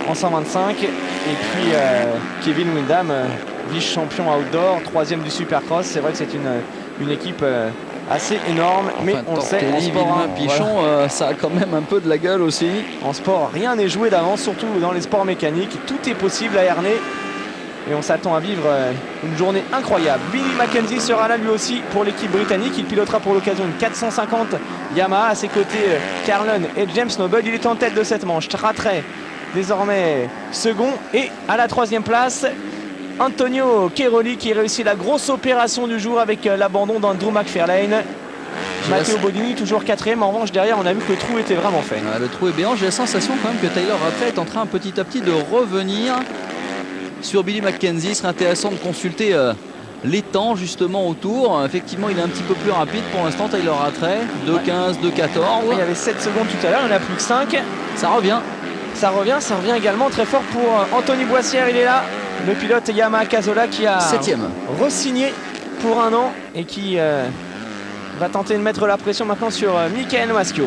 en 125, et puis Kevin Windham, vice-champion outdoor, 3e du Supercross. C'est vrai que c'est une équipe assez énorme, mais on le sait, en sport, Pichon, voilà. Ça a quand même un peu de la gueule aussi. En sport, rien n'est joué d'avance, surtout dans les sports mécaniques. Tout est possible à Ernée. Et on s'attend à vivre une journée incroyable. Billy Mackenzie sera là lui aussi pour l'équipe britannique. Il pilotera pour l'occasion une 450 Yamaha. À ses côtés, Carlon et James Noble. Il est en tête de cette manche. Rattray désormais second. Et à la 3e place, Antonio Cairoli qui réussit la grosse opération du jour avec l'abandon d'Andrew McFarlane. Matteo Bodini toujours 4e. En revanche, derrière, on a vu que le trou était vraiment fait. Le trou est béant. J'ai la sensation quand même que Tyler Rattray est en train petit à petit de revenir sur Billy Mackenzie. Il serait intéressant de consulter les temps justement autour. Effectivement, il est un petit peu plus rapide pour l'instant. Tyler Rattray, 2,15, 2,14. Il y avait 7 secondes tout à l'heure, il n'y en a plus que 5. Ça revient. Ça revient également très fort pour Anthony Boissière. Il est là, le pilote Yamaha Cazola qui a 7e. re-signé pour 1 an et qui va tenter de mettre la pression maintenant sur Michael Maschio.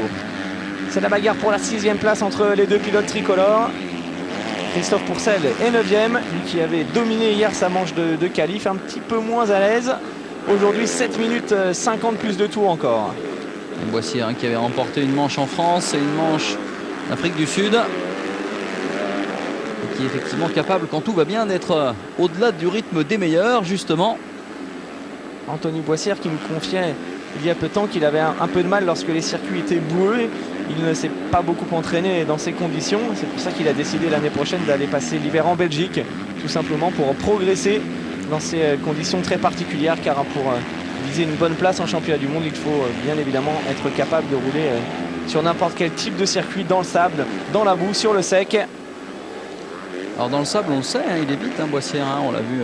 C'est la bagarre pour la 6e place entre les deux pilotes tricolores. Christophe Pourcel est 9e, lui qui avait dominé hier sa manche de qualif, un petit peu moins à l'aise. Aujourd'hui 7 minutes 50 plus de tours encore. Boissier qui avait remporté une manche en France et une manche en Afrique du Sud. Et qui est effectivement capable, quand tout va bien, d'être au-delà du rythme des meilleurs, justement. Anthony Boissière qui nous confiait il y a peu de temps qu'il avait un peu de mal lorsque les circuits étaient boueux. Il ne s'est pas beaucoup entraîné dans ces conditions. C'est pour ça qu'il a décidé l'année prochaine d'aller passer l'hiver en Belgique, tout simplement pour progresser dans ces conditions très particulières, car pour viser une bonne place en championnat du monde, il faut bien évidemment être capable de rouler sur n'importe quel type de circuit, dans le sable, dans la boue, sur le sec. Alors dans le sable, on le sait, il est vite, Boissier, on l'a vu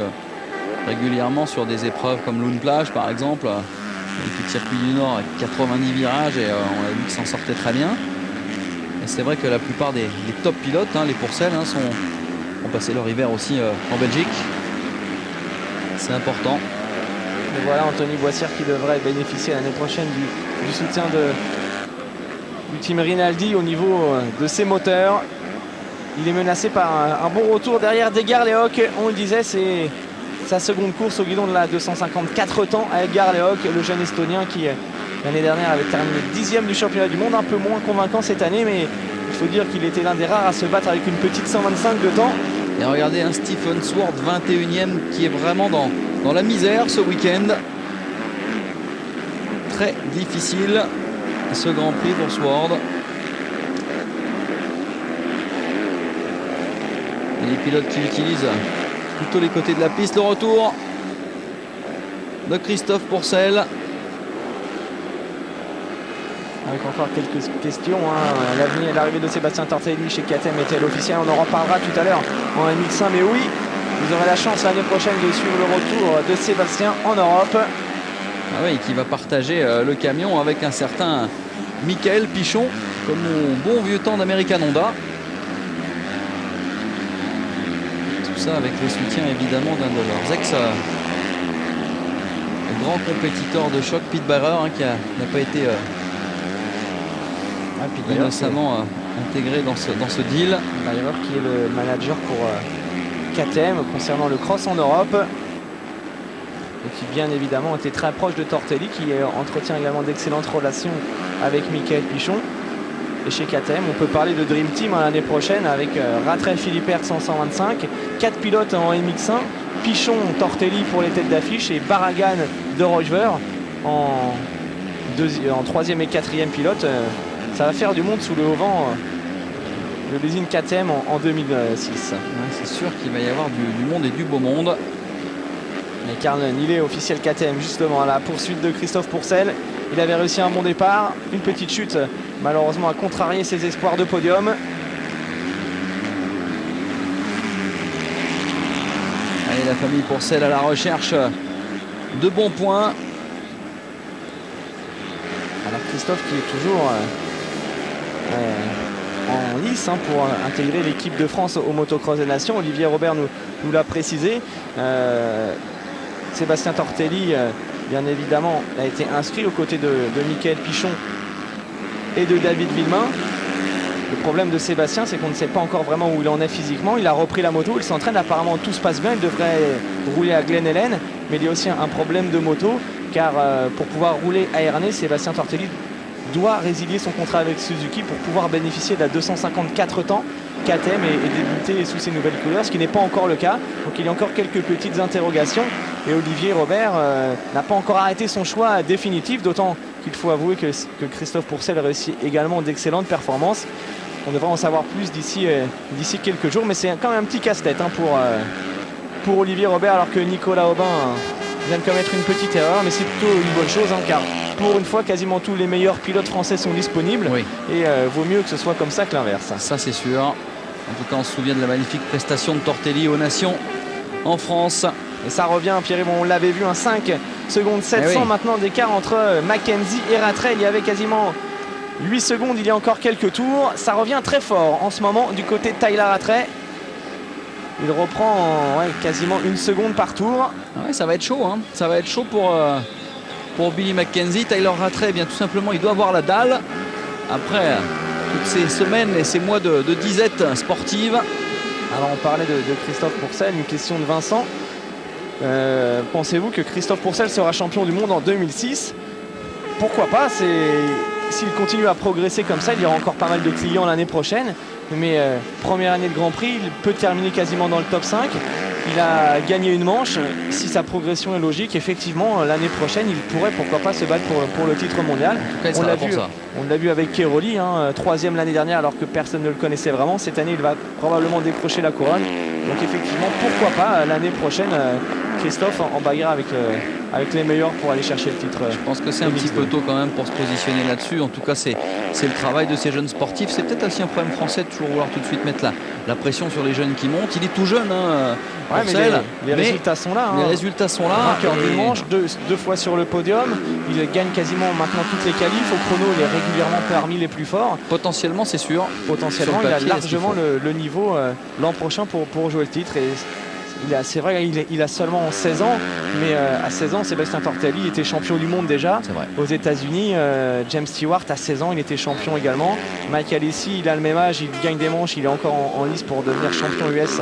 régulièrement sur des épreuves comme Lune Plage par exemple. Le circuit du Nord avec 90 virages et on a vu qu'il s'en sortait très bien. Et c'est vrai que la plupart des top pilotes, les Pourcel, ont passé leur hiver aussi en Belgique. C'est important. Et voilà Anthony Boissière qui devrait bénéficier l'année prochaine du soutien du team Rinaldi au niveau de ses moteurs. Il est menacé par un bon retour derrière Edgar Lehoc. On le disait, c'est sa seconde course au guidon de la 254 temps à Edgar Lehoc, le jeune Estonien qui l'année dernière avait terminé 10e du championnat du monde, un peu moins convaincant cette année, mais il faut dire qu'il était l'un des rares à se battre avec une petite 125 de temps. Et regardez Stephen Sword, 21e, qui est vraiment dans la misère ce week-end. Très difficile ce Grand Prix pour Sword. Et les pilotes qui utilisent plutôt les côtés de la piste. Le retour de Christophe Pourcel. Avec encore quelques questions. L'avenir, l'arrivée de Sébastien Tortelli chez KTM est-elle officielle? On en reparlera tout à l'heure en MX1. Mais oui, vous aurez la chance l'année prochaine de suivre le retour de Sébastien en Europe. Ah oui, qui va partager le camion avec un certain Michael Pichon, comme au bon vieux temps d'American Honda. Ça avec le soutien évidemment d'un de leurs ex-grands compétiteurs de choc, Pete Barrer, qui n'a pas été innocemment intégré dans ce deal. Barrer qui est le manager pour KTM concernant le cross en Europe. Et qui bien évidemment était très proche de Tortelli, qui entretient également d'excellentes relations avec Michael Pichon. Et chez KTM, on peut parler de Dream Team l'année prochaine avec Rattray, Philippe Hertz en 125, 4 pilotes en MX1, Pichon, Tortelli pour les têtes d'affiche et Barragan de Rochver en 3e et 4e pilote. Ça va faire du monde sous le haut vent, le l'usine KTM en 2006. Ouais, c'est sûr qu'il va y avoir du monde et du beau monde. Et Karl Nillet, officiel KTM, justement à la poursuite de Christophe Pourcel. Il avait réussi un bon départ, une petite chute malheureusement a contrarié ses espoirs de podium. Allez, la famille Pourcel à la recherche de bons points. Alors Christophe qui est toujours en lice pour intégrer l'équipe de France au Motocross des Nations. Olivier Robert nous l'a précisé. Sébastien Tortelli, bien évidemment, a été inscrit aux côtés de Michael Pichon et de David Villemain. Le problème de Sébastien, c'est qu'on ne sait pas encore vraiment où il en est physiquement. Il a repris la moto, il s'entraîne, apparemment tout se passe bien, il devrait rouler à Glen Helen, mais il y a aussi un problème de moto, car pour pouvoir rouler à Ernée, Sébastien Tortelli doit résilier son contrat avec Suzuki pour pouvoir bénéficier de la 254 temps KTM et débuter sous ses nouvelles couleurs, ce qui n'est pas encore le cas. Donc il y a encore quelques petites interrogations et Olivier Robert n'a pas encore arrêté son choix définitif, d'autant qu'il faut avouer que Christophe Pourcel réussit également d'excellentes performances. On devrait en savoir plus d'ici quelques jours, mais c'est quand même un petit casse-tête pour Olivier Robert, alors que Nicolas Aubin vient de commettre une petite erreur, mais c'est plutôt une bonne chose, car pour une fois quasiment tous les meilleurs pilotes français sont disponibles, oui. Et vaut mieux que ce soit comme ça que l'inverse. Ça c'est sûr. En tout cas on se souvient de la magnifique prestation de Tortelli aux Nations en France. Et ça revient, Pierre, bon, on l'avait vu, un 5 secondes 700 maintenant d'écart entre Mackenzie et Rattray. Il y avait quasiment 8 secondes il y a encore quelques tours. Ça revient très fort en ce moment du côté de Tyler Rattray. Il reprend quasiment 1 seconde par tour. Ouais, ça va être chaud, hein. Ça va être chaud pour Billy Mackenzie. Tyler Rattray, eh bien tout simplement, il doit avoir la dalle. Après toutes ces semaines et ces mois de disette sportive. Alors on parlait de Christophe Pourcel, une question de Vincent. Pensez-vous que Christophe Pourcel sera champion du monde en 2006? Pourquoi pas? S'il continue à progresser comme ça, il y aura encore pas mal de clients l'année prochaine. Mais première année de Grand Prix, il peut terminer quasiment dans le top 5. Il a gagné une manche. Si sa progression est logique, effectivement, l'année prochaine, il pourrait pourquoi pas se battre pour le titre mondial. On l'a vu avec Keroli, hein, 3e l'année dernière alors que personne ne le connaissait vraiment. Cette année, il va probablement décrocher la couronne. Donc effectivement, pourquoi pas l'année prochaine, Christophe en bagarre avec les meilleurs pour aller chercher le titre. Je pense que c'est un petit peu tôt quand même pour se positionner là-dessus. En tout cas, c'est le travail de ces jeunes sportifs. C'est peut-être aussi un problème français de toujours vouloir tout de suite mettre la pression sur les jeunes qui montent. Il est tout jeune, hein, mais les résultats sont là. Les résultats sont là. Vainqueur du manche, deux fois sur le podium. Il gagne quasiment maintenant toutes les qualifs. Au chrono, il est régulièrement parmi les plus forts. Potentiellement, c'est sûr. Potentiellement, il a largement le niveau l'an prochain pour jouer le titre. Et c'est vrai, il a seulement 16 ans, mais à 16 ans, Sébastien Tortelli était champion du monde déjà aux États-Unis. James Stewart, à 16 ans, il était champion également. Mike Alessi, il a le même âge, il gagne des manches, il est encore en lice pour devenir champion US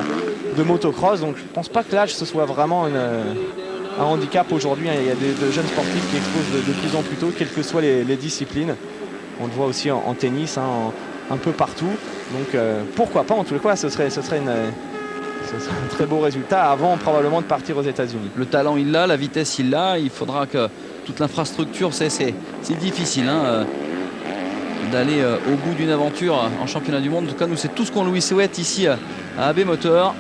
de motocross. Donc je ne pense pas que l'âge ce soit vraiment un handicap aujourd'hui. Il y a de jeunes sportifs qui explosent de plus en plus tôt, quelles que soient les disciplines. On le voit aussi en tennis, hein, un peu partout. Donc pourquoi pas, en tout cas, ce serait un très beau résultat avant probablement de partir aux États-Unis. Le talent il l'a, la vitesse il l'a. Il faudra que toute l'infrastructure, c'est difficile hein, d'aller au bout d'une aventure en championnat du monde. En tout cas, nous c'est tout ce qu'on lui souhaite ici à AB Motor,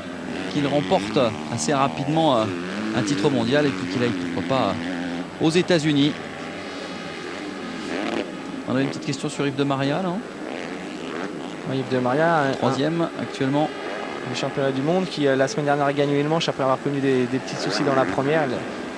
qu'il remporte assez rapidement un titre mondial et puis qu'il aille pourquoi pas aux États-Unis. On a une petite question sur Yves de Maria, non? Yves de Maria, 3e actuellement. Le championnat du monde qui la semaine dernière a gagné une manche après avoir connu des petits soucis dans la première.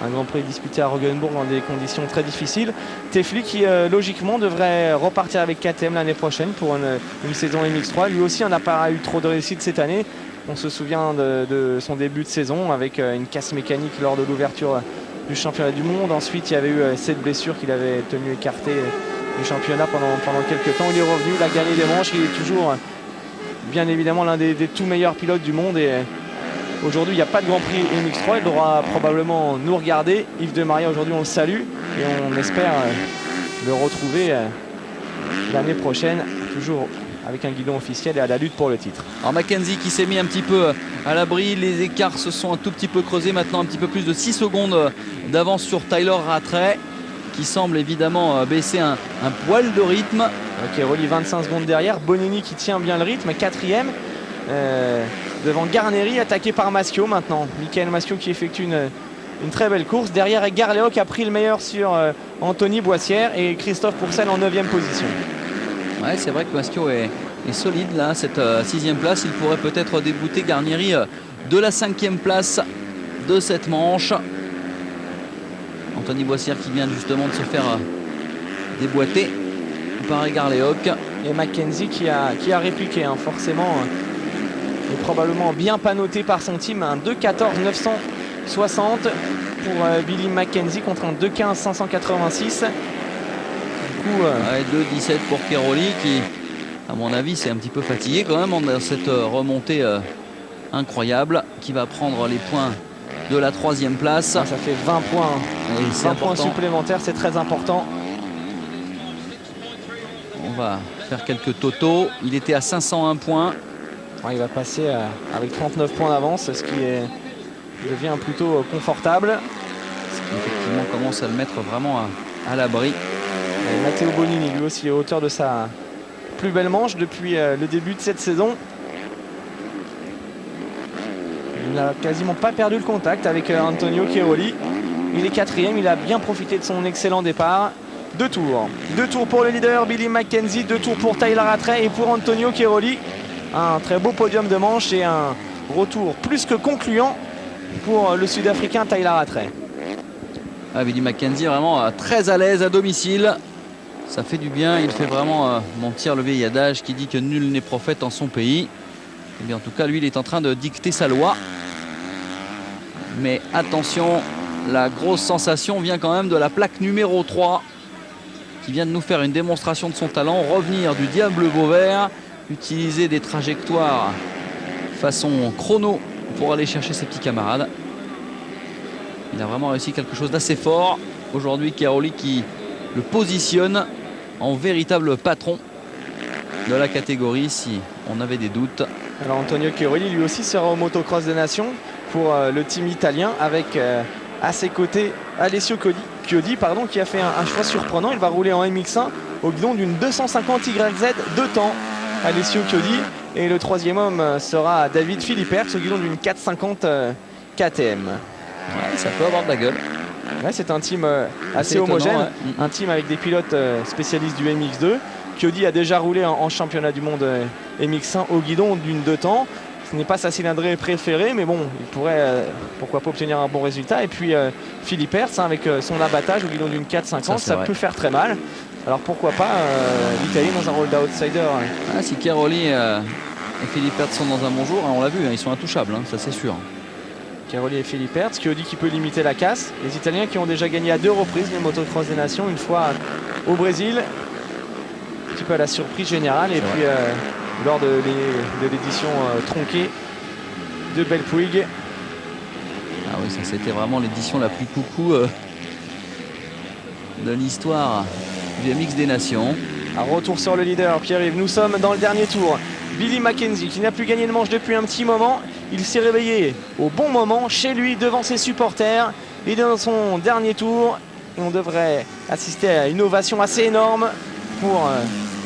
Un Grand Prix disputé à Rogenbourg dans des conditions très difficiles. Tefli qui logiquement devrait repartir avec KTM l'année prochaine pour une saison MX3. Lui aussi n'a pas eu trop de réussite cette année. On se souvient de son début de saison avec une casse mécanique lors de l'ouverture du championnat du monde. Ensuite il y avait eu cette blessure qu'il avait tenu écartée du championnat pendant quelques temps. Il est revenu, il a gagné des manches, il est toujours bien évidemment l'un des tout meilleurs pilotes du monde. Et aujourd'hui il n'y a pas de Grand Prix MX3, il devra probablement nous regarder. Yves de Maria, aujourd'hui on le salue et on espère le retrouver l'année prochaine, toujours avec un guidon officiel et à la lutte pour le titre. Alors Mackenzie qui s'est mis un petit peu à l'abri, les écarts se sont un tout petit peu creusés, maintenant un petit peu plus de 6 secondes d'avance sur Tyler Rattray qui semble évidemment baisser un poil de rythme. Keroli 25 secondes derrière, Bonini qui tient bien le rythme, 4e devant Garneri, attaqué par Maschio maintenant. Michael Maschio qui effectue une très belle course. Derrière Garléo qui a pris le meilleur sur Anthony Boissière et Christophe Pourcel en 9e position. Ouais, c'est vrai que Maschio est solide là, cette 6e place. Il pourrait peut-être débouter Garnieri de la 5e place de cette manche. Anthony Boissière qui vient justement de se faire déboîter par Garléoc. Et Mackenzie qui a répliqué, hein, forcément, est probablement bien pas noté par son team. Un 2,14,960 pour Billy Mackenzie contre un 2,15,586. Du coup, 2,17 pour Keroli qui, à mon avis, c'est un petit peu fatigué quand même dans cette remontée incroyable, qui va prendre les points de la 3e place. Ça fait 20 points. 20 points supplémentaires, c'est très important. On va faire quelques totaux. Il était à 501 points. Il va passer avec 39 points d'avance, ce qui devient plutôt confortable. Ce qui effectivement commence à le mettre vraiment à l'abri. Matteo Bonini, lui aussi, est auteur de sa plus belle manche depuis le début de cette saison. Il n'a quasiment pas perdu le contact avec Antonio Keroli. Il est 4e, il a bien profité de son excellent départ. 2 tours. 2 tours pour le leader Billy Mackenzie, 2 tours pour Tyler Rattray et pour Antonio Keroli. Un très beau podium de manche et un retour plus que concluant pour le Sud-Africain Tyler Rattray. Ah, Billy Mackenzie vraiment très à l'aise à domicile. Ça fait du bien, il fait vraiment mentir le vieil adage qui dit que nul n'est prophète en son pays. Et bien en tout cas, lui, il est en train de dicter sa loi. Mais attention, la grosse sensation vient quand même de la plaque numéro 3 qui vient de nous faire une démonstration de son talent. Revenir du diable Vauvert, utiliser des trajectoires façon chrono pour aller chercher ses petits camarades. Il a vraiment réussi quelque chose d'assez fort. Aujourd'hui, Cairoli qui le positionne en véritable patron de la catégorie si on avait des doutes. Alors Antonio Cairoli lui aussi sera au motocross des nations pour le team italien avec à ses côtés Alessio Chiodi qui a fait un choix surprenant. Il va rouler en MX1 au guidon d'une 250 YZ de temps. Alessio Chiodi, et le troisième homme sera David Philipperts au guidon d'une 450 KTM. Ouais, ça peut avoir de la gueule. Ouais, c'est un team assez homogène, étonnant, un team avec des pilotes spécialistes du MX2. Chiodi a déjà roulé en championnat du monde MX1 au guidon d'une 2 temps. Ce n'est pas sa cylindrée préférée, mais bon, il pourrait pourquoi pas obtenir un bon résultat. Et puis Philipperts, avec son abattage au guidon d'une 450, ça peut faire très mal. Alors pourquoi pas l'Italie dans un rôle d'outsider. Ah, si Cairoli et Philipperts sont dans un bon jour, on l'a vu, ils sont intouchables, ça c'est sûr. Cairoli et Philipperts, Chiodi qui peut limiter la casse. Les Italiens qui ont déjà gagné à 2 reprises les motocross des nations, une fois au Brésil, un petit peu à la surprise générale, et puis lors de l'édition tronquée de Belpuig. Ah oui, ça c'était vraiment l'édition la plus coucou de l'histoire du MX des Nations. Un retour sur le leader, Pierre-Yves. Nous sommes dans le dernier tour. Billy Mackenzie qui n'a plus gagné de manche depuis un petit moment. Il s'est réveillé au bon moment chez lui devant ses supporters. Il est dans son dernier tour et on devrait assister à une ovation assez énorme pour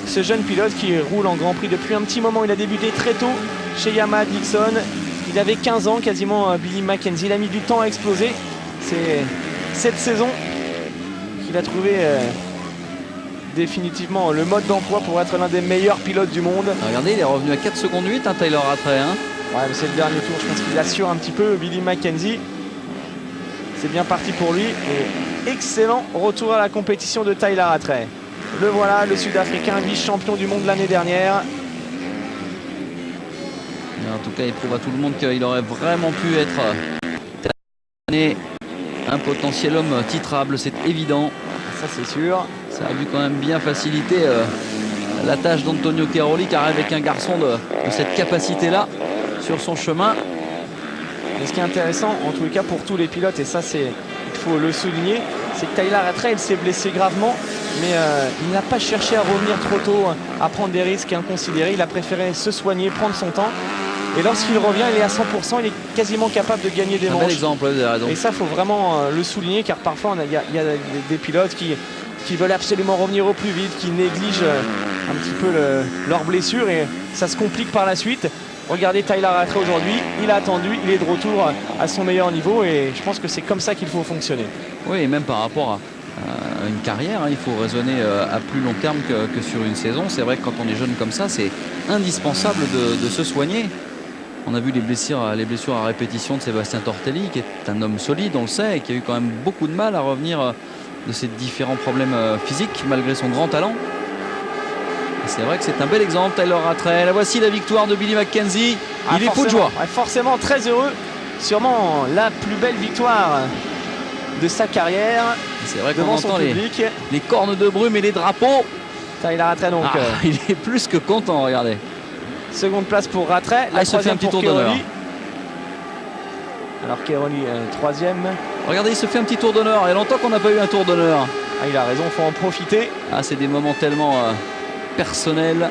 ce jeune pilote qui roule en Grand Prix depuis un petit moment. Il a débuté très tôt chez Yamaha Dixon. Il avait 15 ans quasiment, Billy Mackenzie. Il a mis du temps à exploser. C'est cette saison qu'il a trouvé définitivement le mode d'emploi pour être l'un des meilleurs pilotes du monde. Regardez, il est revenu à 4 secondes 8, Tyler Rattray. Ouais, mais c'est le dernier tour, je pense qu'il assure un petit peu Billy Mackenzie. C'est bien parti pour lui. Et excellent retour à la compétition de Tyler Rattray. Le voilà, le Sud-Africain, vice-champion du monde l'année dernière. Mais en tout cas, il prouve à tout le monde qu'il aurait vraiment pu être un potentiel homme titrable, c'est évident. Ça, c'est sûr. Ça a vu quand même bien faciliter la tâche d'Antonio Cairoli, qui arrive avec un garçon de cette capacité-là sur son chemin. Et ce qui est intéressant, en tous les cas pour tous les pilotes, et ça il faut le souligner, c'est que Tyler Rattray, il s'est blessé gravement, mais il n'a pas cherché à revenir trop tôt, à prendre des risques inconsidérés. Il a préféré se soigner, prendre son temps. Et lorsqu'il revient, il est à 100%, il est quasiment capable de gagner des manches. Un bel exemple, vous avez raison. Et ça, il faut vraiment le souligner, car parfois, il y a des pilotes qui veulent absolument revenir au plus vite, qui négligent un petit peu leurs blessures, et ça se complique par la suite. Regardez Tyler Rattray aujourd'hui, il a attendu, il est de retour à son meilleur niveau, et je pense que c'est comme ça qu'il faut fonctionner. Oui, et même par rapport à une carrière, il faut raisonner à plus long terme que sur une saison. C'est vrai que quand on est jeune comme ça, c'est indispensable de se soigner. On a vu les blessures à répétition de Sébastien Tortelli, qui est un homme solide, on le sait, et qui a eu quand même beaucoup de mal à revenir de ses différents problèmes physiques, malgré son grand talent. C'est vrai que c'est un bel exemple, Tyler Rattray. La voici, la victoire de Billy Mackenzie. Il est fou de joie. Forcément très heureux. Sûrement la plus belle victoire de sa carrière. C'est vrai qu'on entend les cornes de brume et les drapeaux. Tyler Rattray donc. Il est plus que content, regardez. Seconde place pour Rattray. Il se fait un petit tour d'honneur. Alors Cairoli troisième. Regardez, il se fait un petit tour d'honneur. Il y a longtemps qu'on n'a pas eu un tour d'honneur. Il a raison, il faut en profiter. C'est des moments tellement personnels.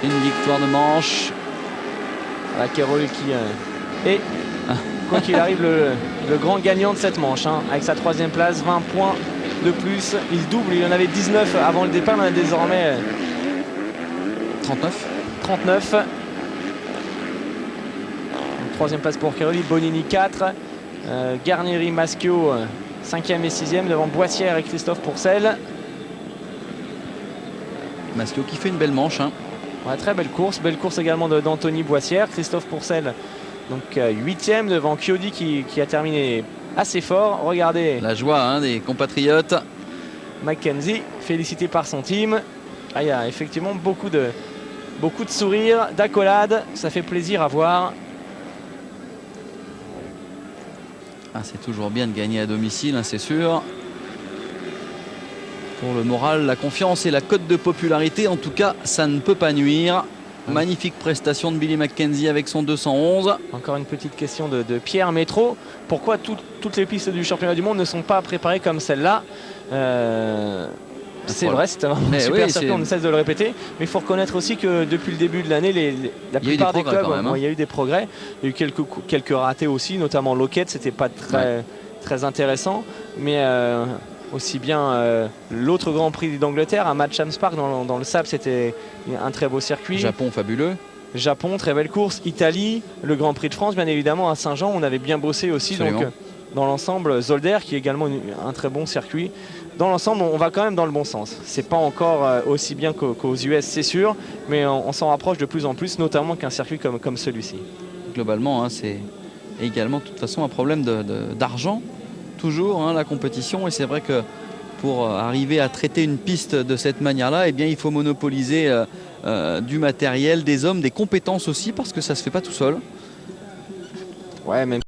Une victoire de manche. Voilà Cairoli qui est, quoi qu'il arrive, le grand gagnant de cette manche. Avec sa troisième place, 20 points de plus. Il double, il en avait 19 avant le départ, il en a désormais 39. Troisième place pour Cairoli, Bonini 4, Garnieri, Maschio 5e et 6e devant Boissière et Christophe Pourcel. Maschio qui fait une belle manche. Ouais, très belle course également d'Anthony Boissière. Christophe Pourcel Donc 8e devant Chiodi qui a terminé assez fort. Regardez la joie des compatriotes. Mackenzie, félicité par son team. Ah, il y a effectivement beaucoup de sourires, d'accolades. Ça fait plaisir à voir. Ah, c'est toujours bien de gagner à domicile, c'est sûr. Pour le moral, la confiance et la cote de popularité, en tout cas, ça ne peut pas nuire. Magnifique prestation de Billy Mackenzie avec son 211. Encore une petite question de Pierre Métro. Pourquoi toutes les pistes du championnat du monde ne sont pas préparées comme celle-là? C'est vrai, c'est un super circuit, on ne cesse de le répéter. Mais il faut reconnaître aussi que depuis le début de l'année, la plupart des clubs, il y a eu des progrès. Il y a eu quelques ratés aussi, notamment Lockett, c'était pas très intéressant. Mais aussi bien l'autre Grand Prix d'Angleterre, à Matcham Park dans le sable, c'était un très beau circuit. Japon fabuleux. Japon, très belle course. Italie, le Grand Prix de France, bien évidemment à Saint-Jean, on avait bien bossé aussi. Absolument. Donc dans l'ensemble, Zolder qui est également un très bon circuit. Dans l'ensemble, on va quand même dans le bon sens. C'est pas encore aussi bien qu'aux US, c'est sûr, mais on s'en rapproche de plus en plus, notamment qu'un circuit comme celui-ci. Globalement, c'est également de toute façon un problème d'argent, toujours la compétition, et c'est vrai que pour arriver à traiter une piste de cette manière-là, eh bien, il faut monopoliser du matériel, des hommes, des compétences aussi, parce que ça se fait pas tout seul. Ouais, même